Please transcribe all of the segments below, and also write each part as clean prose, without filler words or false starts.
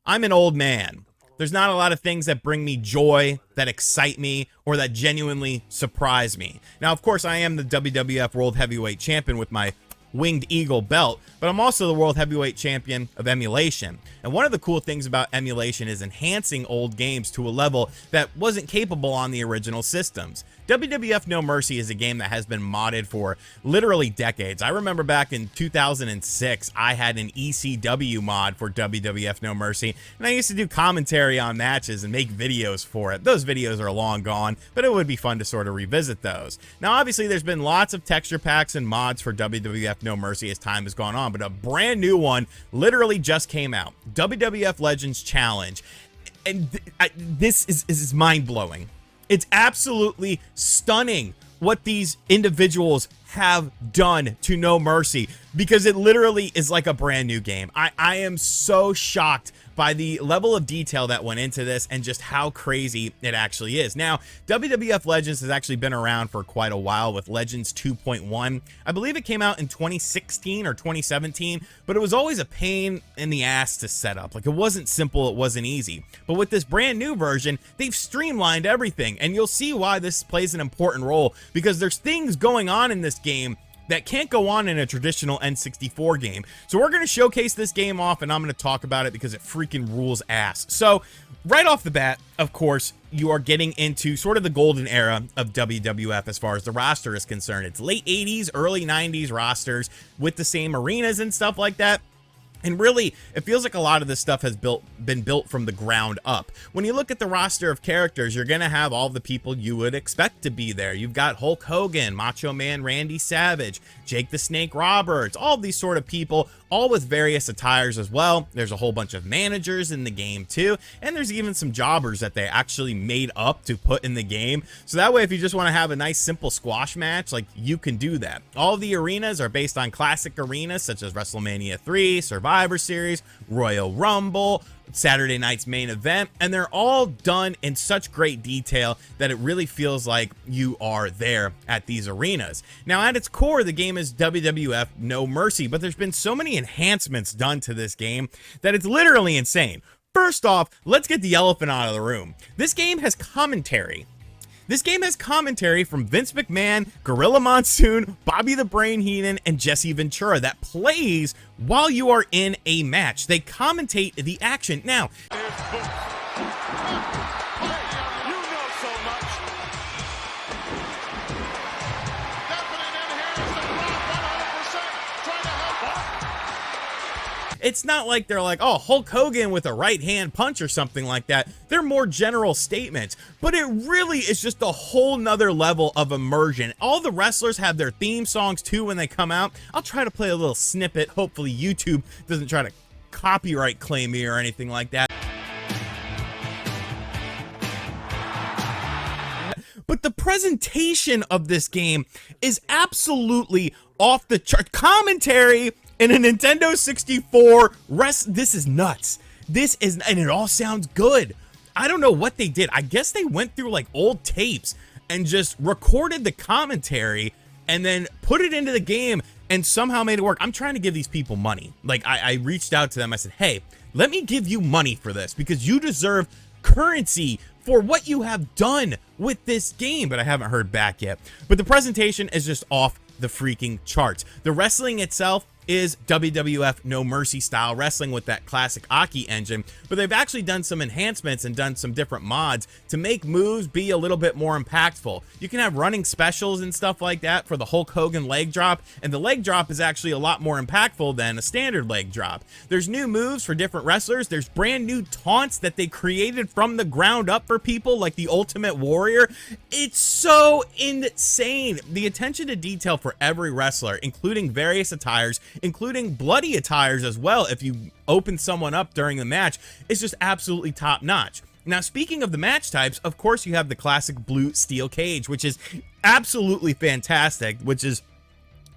I'm an old man. There's not a lot of things that bring me joy, that excite me, or that genuinely surprise me. Now, of course, I am the WWF World Heavyweight Champion with my Winged Eagle belt, but I'm also the World Heavyweight Champion of emulation. And one of the cool things about emulation is enhancing old games to a level that wasn't capable on the original systems. WWF No Mercy is a game that has been modded for literally decades. I remember back in 2006, I had an ECW mod for WWF No Mercy, and I used to do commentary on matches and make videos for it. Those videos are long gone, but it would be fun to sort of revisit those. Now, obviously, there's been lots of texture packs and mods for WWF No Mercy as time has gone on, but a brand new one literally just came out. WWF Legends Challenge. And this is mind-blowing. It's absolutely stunning what these individuals have done to No Mercy, because it literally is like a brand new game. I am so shocked by the level of detail that went into this and just how crazy it actually is. Now, WWF Legends has actually been around for quite a while with Legends 2.1. I believe it came out in 2016 or 2017, but it was always a pain in the ass to set up. Like, it wasn't simple, it wasn't easy. But with this brand new version, they've streamlined everything, and you'll see why this plays an important role, because there's things going on in this game that can't go on in a traditional N64 game. So we're going to showcase this game off, and I'm going to talk about it because it freaking rules ass. So right off the bat, of course, you are getting into sort of the golden era of WWF as far as the roster is concerned. It's late 80s, early 90s rosters with the same arenas and stuff like that. And really, it feels like a lot of this stuff has been built from the ground up. When you look at the roster of characters, you're going to have all the people you would expect to be there. You've got Hulk Hogan, Macho Man Randy Savage, Jake the Snake Roberts, all these sort of people, all with various attires as well. There's a whole bunch of managers in the game too, and there's even some jobbers that they actually made up to put in the game. So that way, if you just want to have a nice simple squash match, like, you can do that. All of the arenas are based on classic arenas such as WrestleMania 3, Survivor Series, Royal Rumble, Saturday night's main event, and they're all done in such great detail that it really feels like you are there at these arenas. Now, at its core, the game is WWF No Mercy, but there's been so many enhancements done to this game that it's literally insane. First off, let's get the elephant out of the room. This game has commentary. This game has commentary from Vince McMahon, Gorilla Monsoon, Bobby the Brain Heenan, and Jesse Ventura that plays while you are in a match. They commentate the action. Now, it's not like they're like, oh, Hulk Hogan with a right hand punch or something like that. They're more general statements, but it really is just a whole nother level of immersion. All the wrestlers have their theme songs too when they come out. I'll try to play a little snippet. Hopefully YouTube doesn't try to copyright claim me or anything like that. But the presentation of this game is absolutely off the chart. Commentary in a Nintendo 64 this is nuts. This is, and it all sounds good. I don't know what they did. I guess they went through like old tapes and just recorded the commentary and then put it into the game and somehow made it work. I'm trying to give these people money. Like, I reached out to them. I said, hey, let me give you money for this because you deserve currency for what you have done with this game. But I haven't heard back yet. But the presentation is just off the freaking charts. The wrestling itself is WWF No Mercy style wrestling with that classic Aki engine, but they've actually done some enhancements and done some different mods to make moves be a little bit more impactful. You can have running specials and stuff like that for the Hulk Hogan leg drop, and the leg drop is actually a lot more impactful than a standard leg drop. There's new moves for different wrestlers. There's brand new taunts that they created from the ground up for people like the Ultimate Warrior. It's so insane. The attention to detail for every wrestler, including various attires, including bloody attires as well if you open someone up during the match, is just absolutely top notch. Now, speaking of the match types, of course you have the classic blue steel cage, which is absolutely fantastic, which is,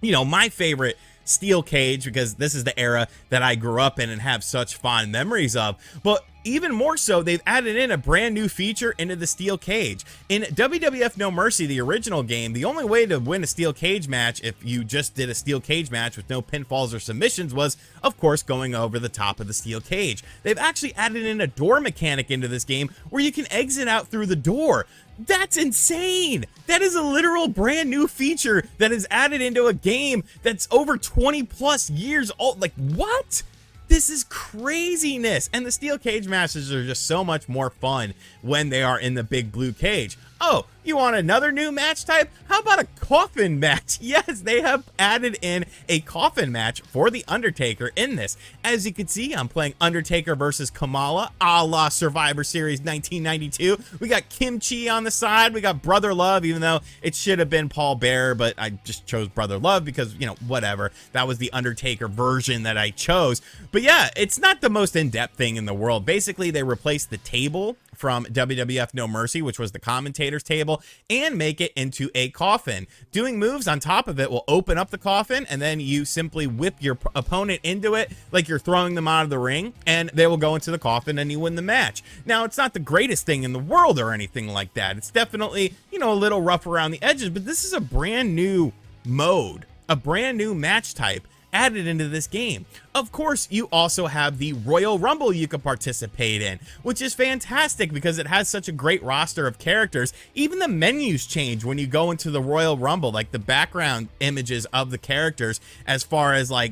you know, my favorite steel cage because this is the era that I grew up in and have such fond memories of. But even more so, they've added in a brand new feature into the steel cage. In WWF No Mercy, the original game, the only way to win a steel cage match, if you just did a steel cage match with no pinfalls or submissions, was, of course, going over the top of the steel cage. They've actually added in a door mechanic into this game where you can exit out through the door. That's insane. That is a literal brand new feature that is added into a game that's over 20 plus years old. Like, what? This is craziness. And the steel cage matches are just so much more fun when they are in the big blue cage. Oh, you want another new match type? How about a coffin match? Yes, they have added in a coffin match for The Undertaker in this. As you can see, I'm playing Undertaker versus Kamala, a la Survivor Series 1992. We got Kimchi on the side. We got Brother Love, even though it should have been Paul Bearer, but I just chose Brother Love because, you know, whatever. That was the Undertaker version that I chose. But yeah, it's not the most in-depth thing in the world. Basically, they replaced the table from WWF No Mercy, which was the commentator's table, and make it into a coffin. Doing moves on top of it will open up the coffin, and then you simply whip your opponent into it like you're throwing them out of the ring, and they will go into the coffin and you win the match. Now, it's not the greatest thing in the world or anything like that. It's definitely, you know, a little rough around the edges, but this is a brand new mode, a brand new match type added into this game. Of course, you also have the Royal Rumble you can participate in, which is fantastic because it has such a great roster of characters. Even the menus change when you go into the Royal Rumble, like the background images of the characters as far as like,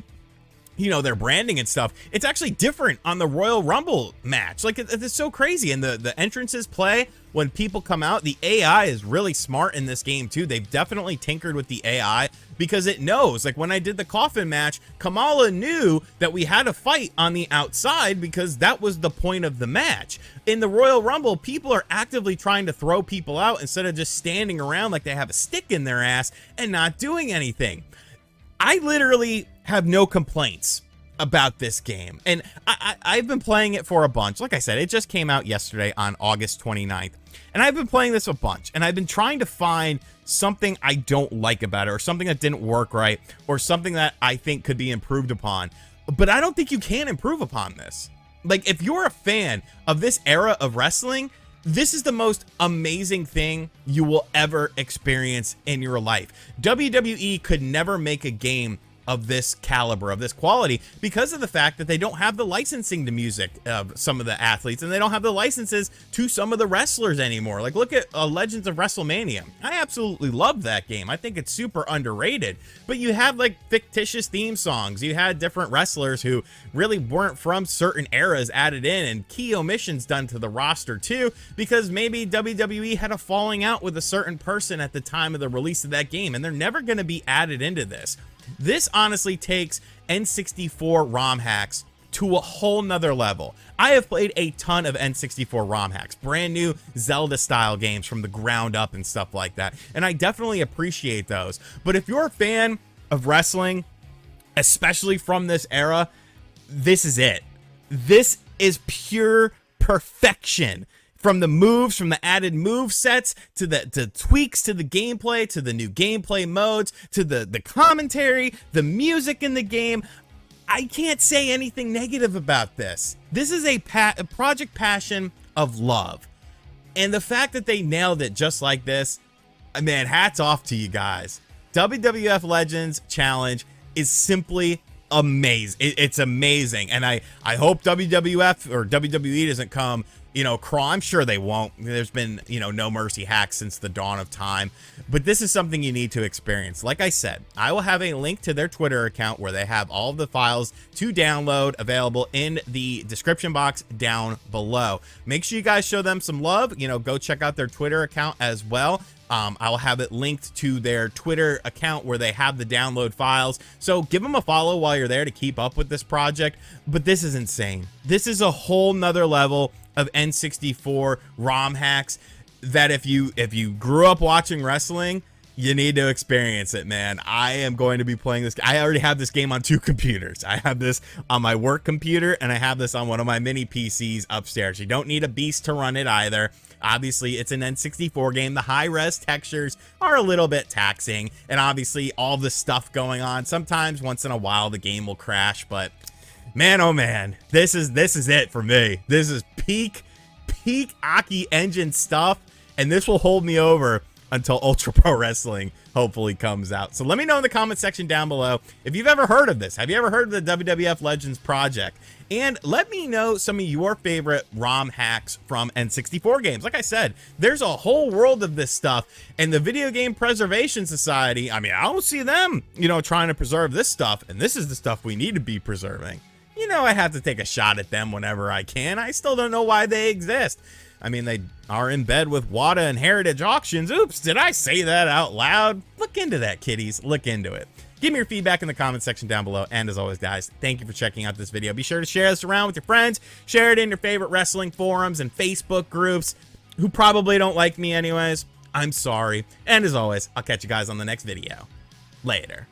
you know, their branding and stuff. It's actually different on the Royal Rumble match. Like, it's so crazy. And the entrances play when people come out. The AI is really smart in this game too. They've definitely tinkered with the AI because it knows, like when I did the coffin match, Kamala knew that we had a fight on the outside because that was the point of the match. In the Royal Rumble, people are actively trying to throw people out instead of just standing around like they have a stick in their ass and not doing anything. I literally have no complaints about this game, and I've been playing it for a bunch. Like I said, it just came out yesterday on August 29th, and I've been playing this a bunch, and I've been trying to find something I don't like about it, or something that didn't work right, or something that I think could be improved upon, but I don't think you can improve upon this. Like, if you're a fan of this era of wrestling, this is the most amazing thing you will ever experience in your life. WWE could never make a game of this caliber, of this quality, because of the fact that they don't have the licensing to music of some of the athletes, and they don't have the licenses to some of the wrestlers anymore. Like, look at Legends of WrestleMania. I absolutely love that game. I think it's super underrated, but you have like fictitious theme songs. You had different wrestlers who really weren't from certain eras added in, and key omissions done to the roster too, because maybe WWE had a falling out with a certain person at the time of the release of that game, and they're never going to be added into this. This honestly takes N64 ROM hacks to a whole nother level. I have played a ton of N64 ROM hacks, brand new Zelda style games from the ground up and stuff like that, and I definitely appreciate those. But if you're a fan of wrestling, especially from this era, this is it. This is pure perfection. From the moves, from the added move sets, to the tweaks to the gameplay, to the new gameplay modes, to the commentary, the music in the game, I can't say anything negative about this. This is a project passion of love. And the fact that they nailed it just like this, man, hats off to you guys. WWF Legends Challenge is simply amazing. It's amazing. And I hope WWF or WWE doesn't come, you know, I'm sure they won't. There's been, you know, No Mercy hacks since the dawn of time, but this is something you need to experience. Like I said, I will have a link to their Twitter account where they have all of the files to download available in the description box down below. Make sure you guys show them some love. You know, go check out their Twitter account as well. I'll have it linked to their Twitter account where they have the download files. So give them a follow while you're there to keep up with this project. But this is insane. This is a whole nother level of N64 ROM hacks that if you grew up watching wrestling, you need to experience it, man. I am going to be playing this. I already have this game on 2 computers. I have this on my work computer, and I have this on one of my mini PCs upstairs. You don't need a beast to run it either. Obviously, it's an N64 game. The high-res textures are a little bit taxing, and obviously all the stuff going on. Sometimes, once in a while, the game will crash, but Man, oh man, this is it for me. This is peak Aki engine stuff, and this will hold me over until Ultra Pro Wrestling hopefully comes out. So let me know in the comment section down below if you've ever heard of this. Have you ever heard of the WWF Legends project? And let me know some of your favorite ROM hacks from N64 games. Like I said, there's a whole world of this stuff, and the Video Game Preservation Society, I mean, I don't see them, you know, trying to preserve this stuff, and this is the stuff we need to be preserving. You know, I have to take a shot at them whenever I can. I still don't know why they exist. I mean, they are in bed with WADA and Heritage Auctions. Oops, did I say that out loud? Look into that, kiddies. Look into it. Give me your feedback in the comment section down below. And as always, guys, thank you for checking out this video. Be sure to share this around with your friends. Share it in your favorite wrestling forums and Facebook groups who probably don't like me anyways. I'm sorry. And as always, I'll catch you guys on the next video. Later.